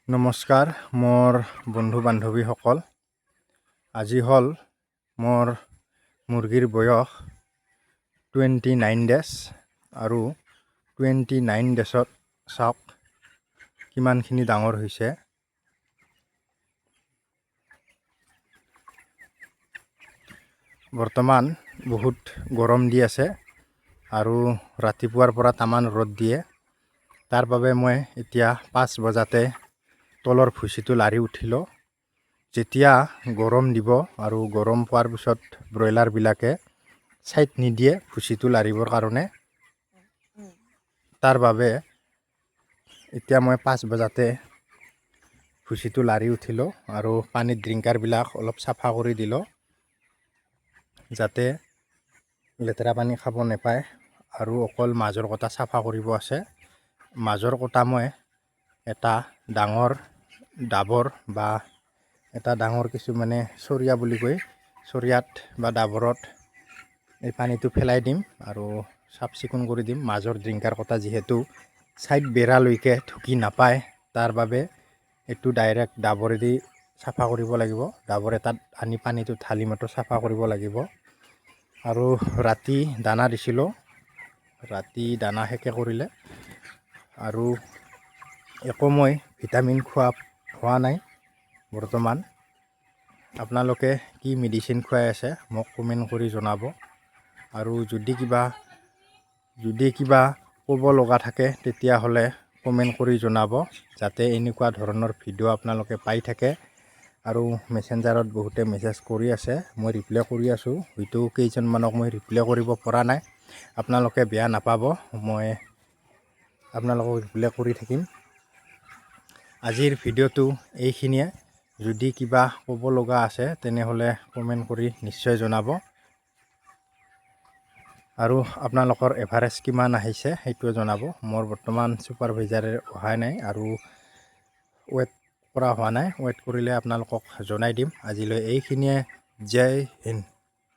নমস্কাৰ মোৰ বন্ধু বান্ধৱীসকল। আজি হ'ল মোৰ মুৰ্গীৰ বয়স 29 ডেজ আৰু 29 ডেজত চাওক কিমানখিনি ডাঙৰ হৈছে। বৰ্তমান বহুত গৰম দি আছে আৰু ৰাতিপুৱাৰ পৰা তামান ৰ'দ দিয়ে। তাৰ বাবে মই এতিয়া 5 বজাতে তলৰ ভুচিটো লাৰি উঠিলোঁ। যেতিয়া গৰম দিব আৰু গৰম পোৱাৰ পিছত ব্ৰইলাৰবিলাকে ছাইড নিদিয়ে ভুচিটো লাৰিবৰ কাৰণে, তাৰ বাবে এতিয়া মই 5 বজাতে ভুচিটো লাৰি উঠিলোঁ আৰু পানীত ড্ৰিংকাৰবিলাক অলপ চাফা কৰি দিলোঁ যাতে লেতেৰা পানী খাব নাপায়। আৰু অকল মাজৰ কটা চাফা কৰিব আছে। মাজৰ কটা মই এটা ডাঙৰ ডাবৰ বা এটা ডাঙৰ কিছুমানে চৰিয়া বুলি কয়, চৰিয়াত বা ডাবৰত এই পানীটো পেলাই দিম আৰু চাফ চিকুণ কৰি দিম। মাজৰ ড্ৰিংকাৰ কটা যিহেতু ছাইড বেৰালৈকে ঢুকি নাপায়, তাৰ বাবে এইটো ডাইৰেক্ট ডাবৰেদি চাফা কৰিব লাগিব। ডাবৰ এটাত আনি পানীটো ঢালি মাত্ৰ চাফা কৰিব লাগিব। আৰু ৰাতি দানা দিছিলোঁ, ৰাতি দানা শেষে কৰিলে আৰু একো মই ভিটামিন খোৱা হোৱা নাই বৰ্তমান। আপোনালোকে কি মেডিচিন খুৱাই আছে মোক কমেণ্ট কৰি জনাব। আৰু যদি কিবা ক'ব লগা থাকে তেতিয়াহ'লে কমেণ্ট কৰি জনাব, যাতে এনেকুৱা ধৰণৰ ভিডিঅ' আপোনালোকে পাই থাকে। আৰু মেছেঞ্জাৰত বহুতে মেছেজ কৰি আছে, মই ৰিপ্লাই কৰি আছোঁ। হয়তো কেইজনমানক মই ৰিপ্লাই কৰিব পৰা নাই, আপোনালোকে বেয়া নাপাব, মই আপোনালোকক ৰিপ্লাই কৰি থাকিম। আজিৰ ভিডিঅ'টো এইখিনিয়ে। যদি কিবা ক'ব লগা আছে তেনেহ'লে কমেণ্ট কৰি নিশ্চয় জনাব। আৰু আপোনালোকৰ এভাৰেজ কিমান আহিছে সেইটোৱে জনাব। মোৰ বৰ্তমান ছুপাৰভাইজাৰে অহা নাই আৰু ৱেট কৰা হোৱা নাই। ৱেট কৰিলে আপোনালোকক জনাই দিম। আজিলৈ এইখিনিয়ে। জয় হিন্দ।